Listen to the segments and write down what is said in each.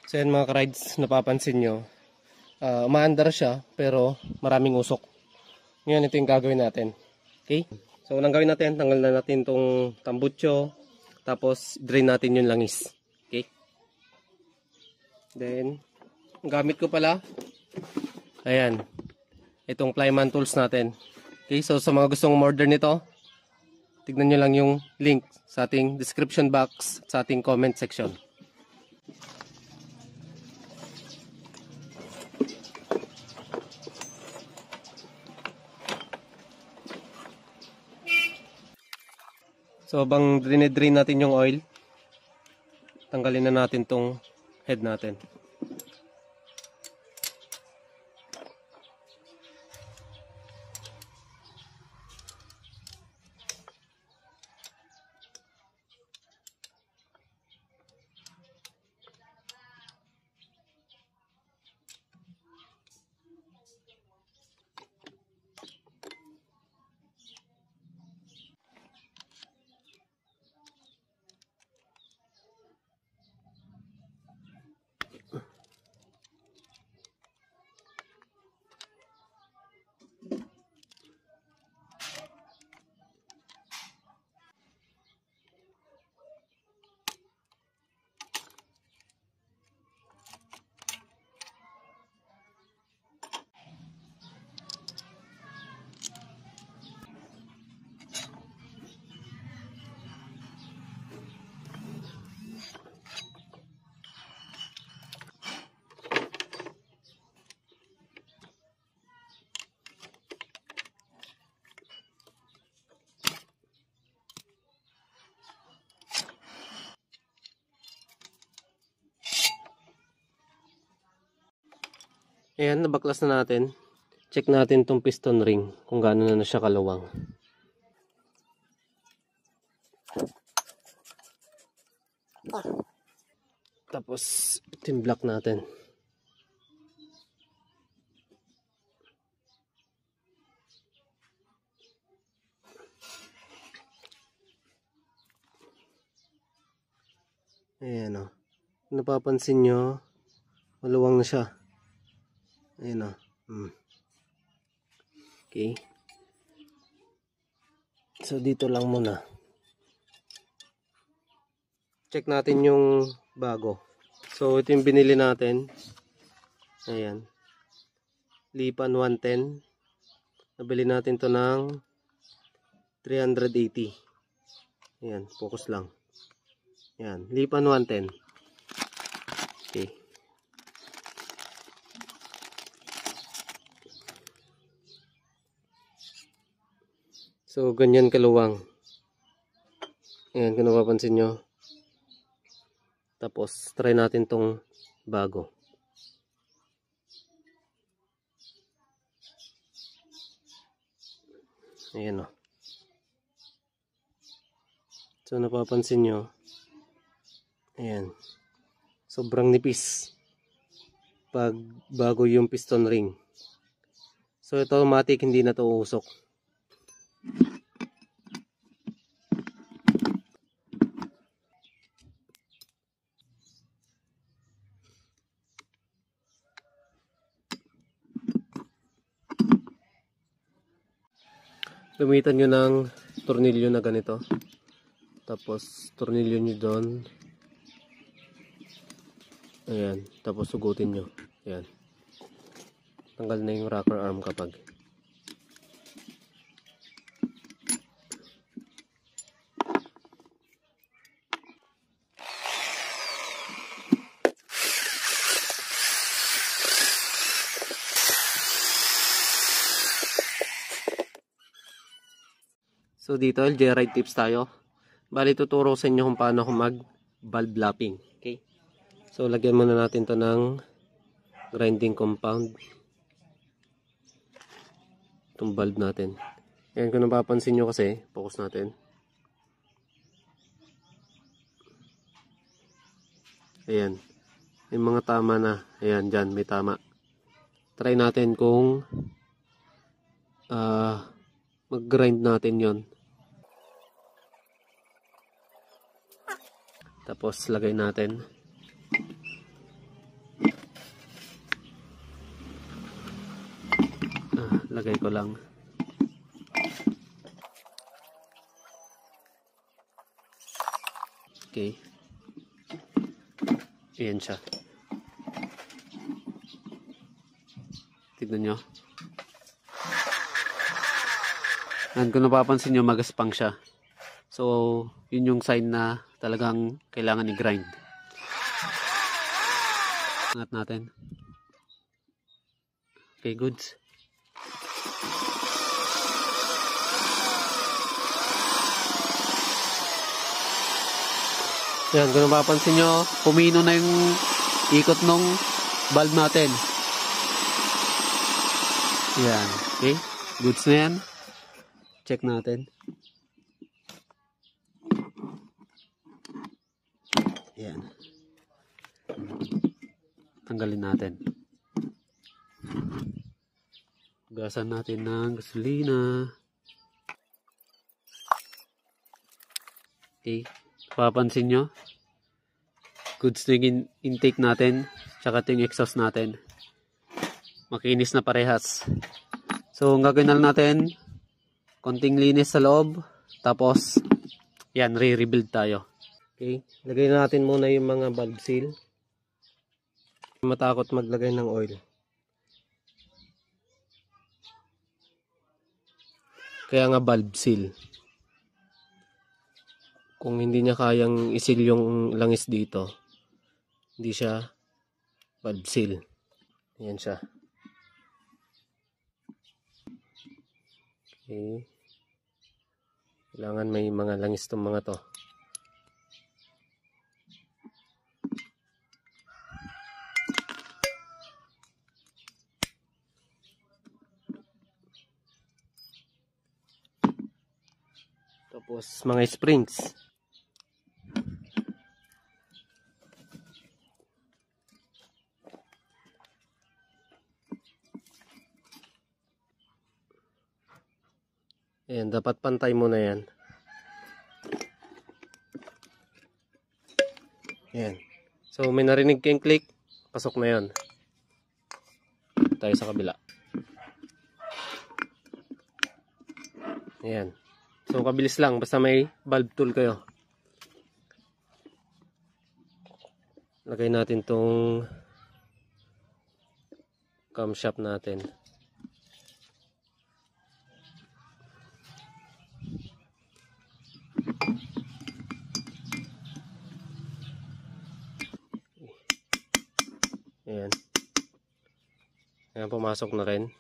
So yan mga ka-rides, napapansin nyo, umaandar siya pero maraming usok. Ngayon ito yung gagawin natin. Okay? So unang gawin natin, tanggal na natin itong tambutso, tapos drain natin yung langis. Okay? Then, gamit ko pala, ayan, itong Plyman tools natin. Okay, so sa mga gustong order nito, tignan nyo lang yung link sa ating description box, sa ating comment section. So habang drain natin yung oil, tanggalin na natin tong head natin. Ayan, nabaklas na natin. Check natin tong piston ring kung gaano na siya kaluwang. Tapos, ito yung block natin. Ayan o. Napapansin nyo, maluwang na siya. Ayan o. Okay. So, dito lang muna. Check natin yung bago. So, ito yung binili natin. Ayan. Lipan 110. Nabili natin to ng 380. Ayan, focus lang. Ayan, Lipan 110. Okay. So, ganyan kaluwang. Ayan, kung napapansin nyo. Tapos, try natin tong bago. Ayan o. So, napapansin nyo. Ayan. Sobrang nipis. Pag bago yung piston ring. So, ito automatic, hindi na ito uusok. Gamitan nyo ng tornilyo na ganito. Tapos, tornilyo nyo doon. Ayan. Tapos, sugutin nyo. Ayan. Tanggal na yung rocker arm kapag. So dito, LJ-ride tips tayo. Bali, tuturo sa inyo kung paano ako mag-valve lapping. Okay? So, lagyan muna natin to ng grinding compound. Itong valve natin. Ayan, kung napapansin nyo kasi, focus natin. Ayan. Yung mga tama na. Ayan, dyan, may tama. Try natin kung mag-grind natin yon. Tapos lagay natin. Lagay ko lang. Okay. Ayan siya. Tignan nyo. And kung napapansin nyo, magaspang siya. So, yun yung sign na talagang kailangan i-grind. Angat natin. Okay, goods. Yan, kung napapansin nyo, pumino na yung ikot ng valve natin. Yan, okay. Goods na yan. Check natin. Yan. Tanggalin natin. Gasan natin ng gasolina. Okay. Papansin nyo, goods na yung intake natin, tsaka yung exhaust natin. Makinis na parehas. So, ang gagawin na lang natin, konting linis sa loob, tapos, yan, re-rebuild tayo. Okay, lagay na natin muna yung mga valve seal. Matakot maglagay ng oil. Kaya nga valve seal. Kung hindi niya kayang isil yung langis dito, hindi siya valve seal. Ayan siya. Okay. Kailangan may mga langis itong mga to. Tapos mga springs. Ayan, dapat pantay muna yan. Ayan. So, may narinig kayong click. Pasok na yan. Tayo sa kabila. Ayan. So, kabilis lang. Basta may valve tool kayo. Lagay natin tong camshaft natin. Ayan. Ayan, pumasok na rin.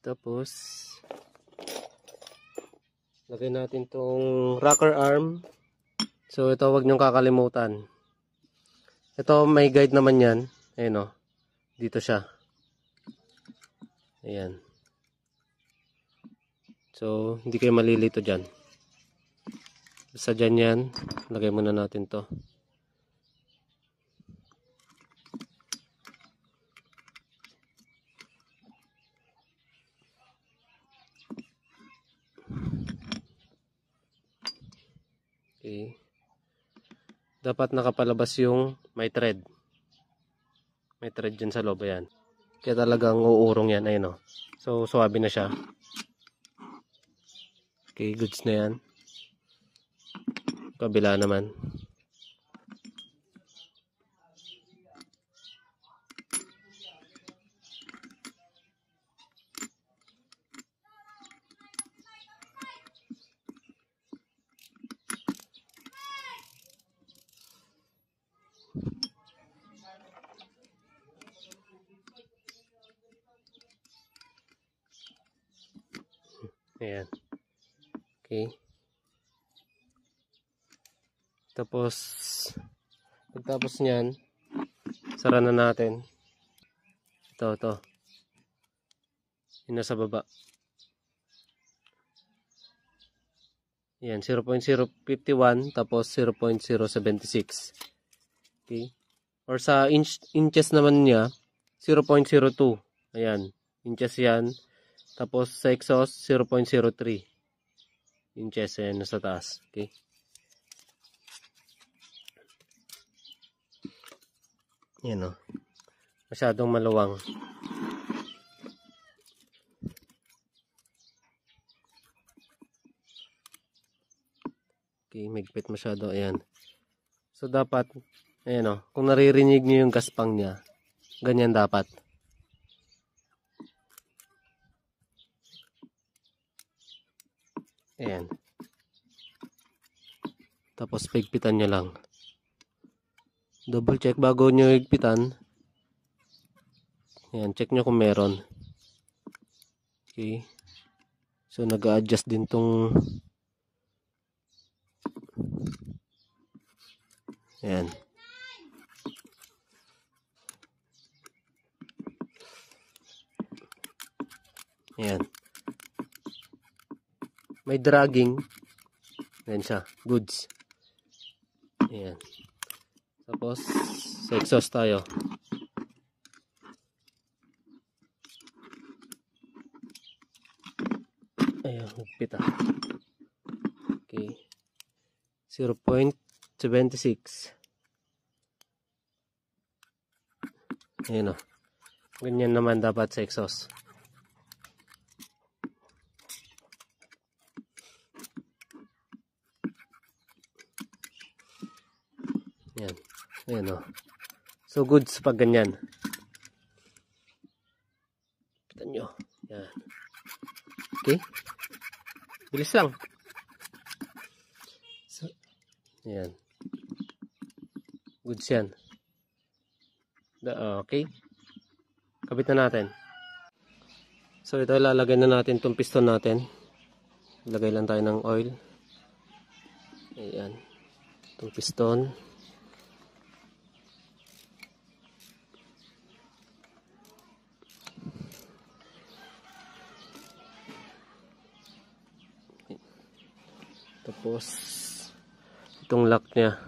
Tapos, lagay natin tong rocker arm. So, ito wag nyong kakalimutan. Ito, may guide naman yan. Ayan o. Dito siya. Ayan. So, hindi kayo malilito dyan. Basta dyan yan. Lagay muna natin to. Okay. Dapat nakapalabas yung may thread. May thread dyan sa loob. Ayan. Kaya talagang uurong yan. Ayun o. So, suwabe na siya. Okay, goods na yan. Kabila naman. Ayan. Okay. Tapos, pagtapos nyan, sara na natin. Ito. Yun nasa baba. Ayan, 0.051 tapos 0.076. Okay. Or sa inches naman niya, 0.02. Ayan, inches yan. Tapos sa exhaust, 0.03 inches. Ayan, nasa taas. Okay. Ayan o. Masyadong maluwang. Okay, mahigpit masyado. Ayan. So, dapat, ayan o, kung naririnig nyo yung gaspang niya, ganyan dapat. Ayan. Tapos, pigpitan nyo lang. Double check bago nyo higpitan. Ayan, check nyo kung meron. Okay. So, nag-a-adjust din tong ayan. Ayan. May dragging. Ayan siya. Goods. Ayan. Tapos, sa exhaust tayo. Ayan, magpita. Okay. 0.76. Ayan o. Ganyan naman dapat sa exhaust. Ayan. Ayan o. So, goods pag ganyan. Pitan nyo. Ayan. Okay. Bilis lang. So, ayan. Goods yan. Okay. Kabit na natin. So, ito ilalagay na natin itong piston natin. Ilagay lang tayo ng oil. Ayan. Itong piston. Tapos, itong lock niya.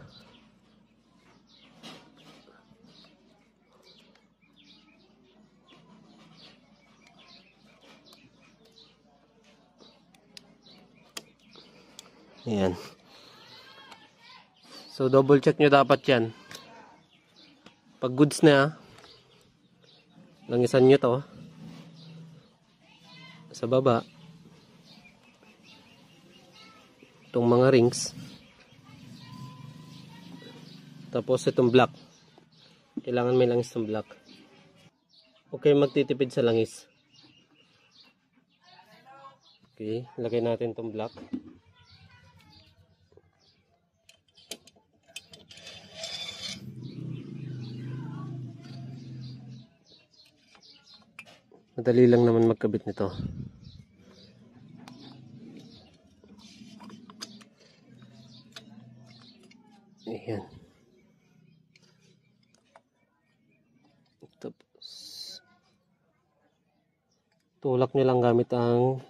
Ayan. So, double check nyo dapat yan. Pag goods na, langisan nyo to sa baba. Itong mga rings. Tapos itong block. Kailangan may langis ng block. Okay, magtitipid sa langis. Okay, lagay natin itong block. Madali lang naman magkabit nito. Ayan. Tapos, tulak nyo lang gamit ang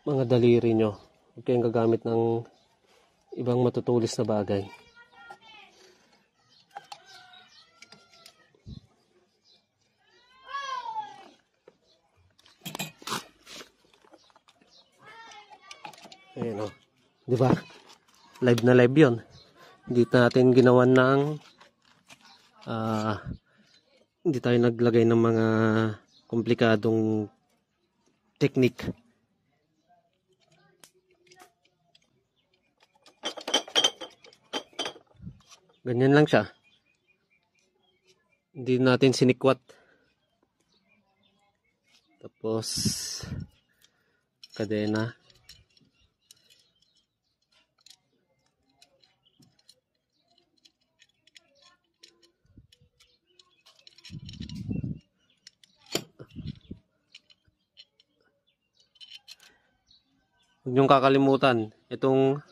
mga daliri nyo. Huwag kayong gagamit ng ibang matutulis na bagay. Ayan o. Diba? Live na live yun. Hindi natin ginawan ng hindi tayo naglagay ng mga komplikadong technique. Ganyan lang siya. Hindi natin sinikwat. Tapos kadena. Huwag niyong kakalimutan itong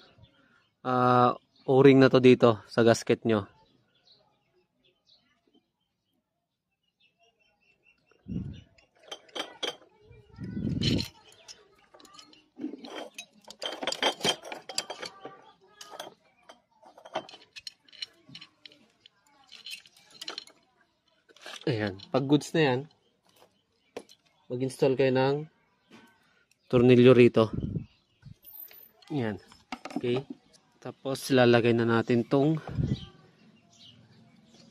o-ring na to dito sa gasket nyo. Ayan. Pag goods na yan, mag-install kayo ng tornilyo rito. Ayan. Okay. Tapos lalagay na natin tong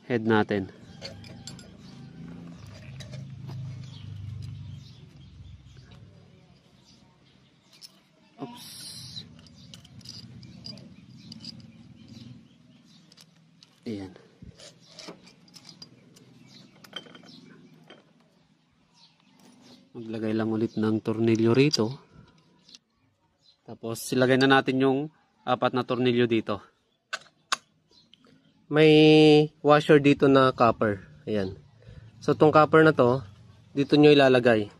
head natin. Oops. Maglagay lang ulit ng tornilyo rito. Tapos ilagay na natin yung 4 na tornilyo dito. May washer dito na copper. Ayan. So tong copper na to, dito nyo ilalagay.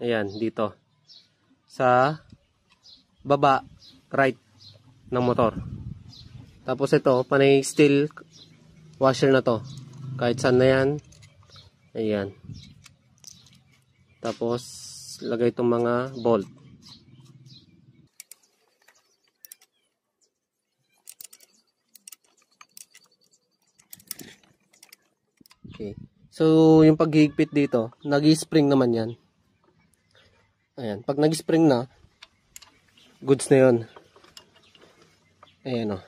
Ayan, dito. Sa baba, right ng motor. Tapos ito, panay steel washer na to. Kahit saan na yan. Ayan. Tapos, lagay itong mga bolt. Okay. So, yung paghihigpit dito, nag-spring naman yan. Ayan. Pag nag-spring na, goods na yun. Ayan o.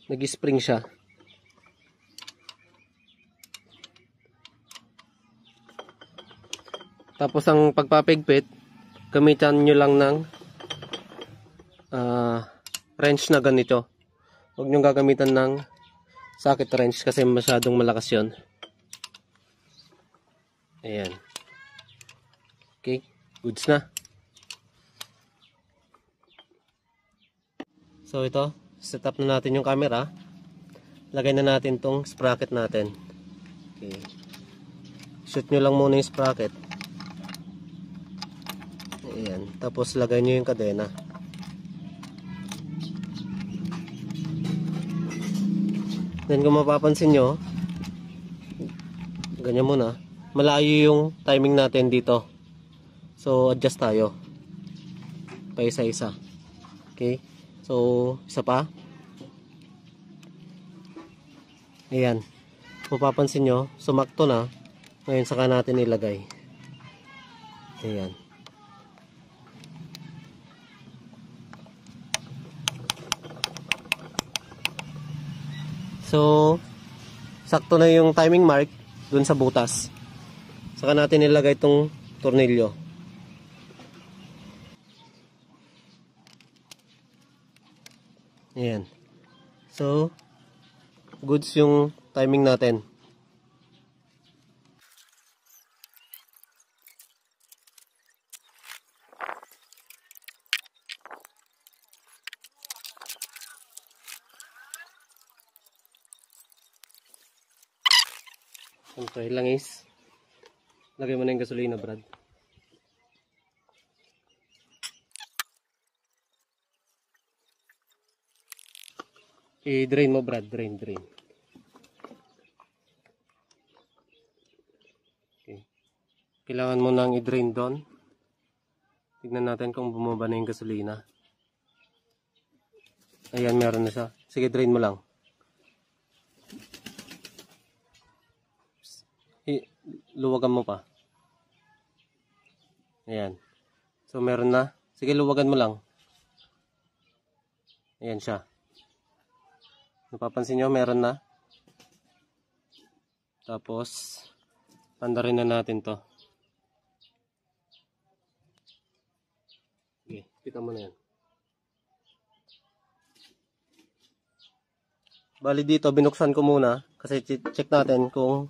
Nag-spring siya. Tapos ang pagpapigpit, gamitan nyo lang ng wrench na ganito. Huwag nyo gagamitan ng socket wrench kasi masyadong malakas yun. Ayan. Okay, goods na. So ito, set up na natin yung camera. Lagay na natin tong sprocket natin. Okay. Shoot nyo lang muna yung sprocket. Ayan. Tapos lagay nyo yung kadena. Then kung mapapansin nyo, ganyan muna. Malayo yung timing natin dito. So adjust tayo. Pa isa-isa. Okay. So isa pa. Ayan. Kung mapapansin nyo, sumakto na. Ngayon saka natin ilagay. Ayan. So, sakto na yung timing mark dun sa butas. Saka natin ilagay itong tornilyo. Ayan. So, goods yung timing natin. Siyempre lang is lagay mo na yung gasolina, Brad. I-drain mo, Brad. Drain. Okay. Kailangan mo nang i-drain doon. Tignan natin kung bumaba na yung gasolina. Ayan, meron na siya. Sige, drain mo lang. Luwagan mo pa. Ayan. So, meron na. Sige, luwagan mo lang. Ayan siya. Napapansin nyo, meron na. Tapos, pandarin na natin to. Okay, kita mo na yan. Bali dito, binuksan ko muna. Kasi check natin kung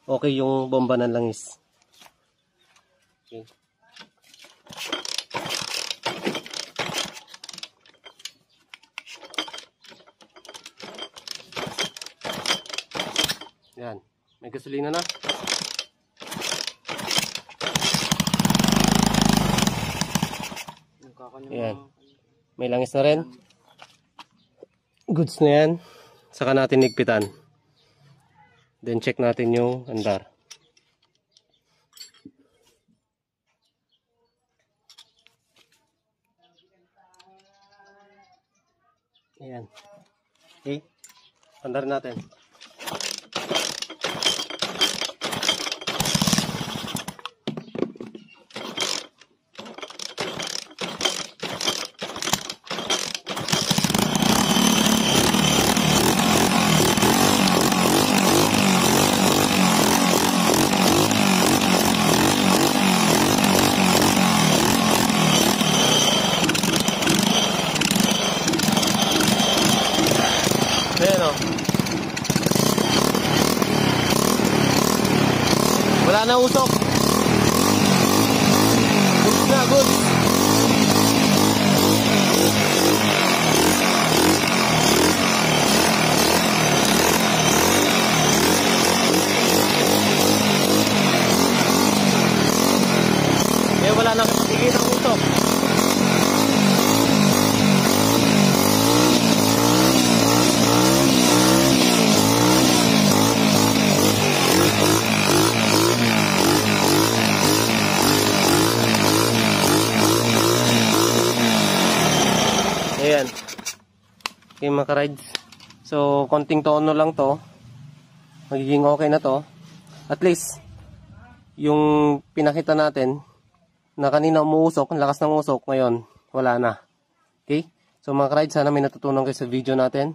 okay yung bomba ng langis. Okay. Yan. May gasolina na. Yan. May langis na rin. Goods na yan. Saka natin higpitan. Then check natin yung andar. Ayan. Okay. Andar natin. Ayan o. Wala na usok. na, good. Eh, wala na kapagigit ang usok. Ayan. Okay mga ka-rides. So, konting tono lang to. Magiging okay na to. At least, yung pinakita natin, na kanina umuusok, ang lakas ng usok, ngayon, wala na. Okay? So mga ka-rides, sana may natutunan kayo sa video natin.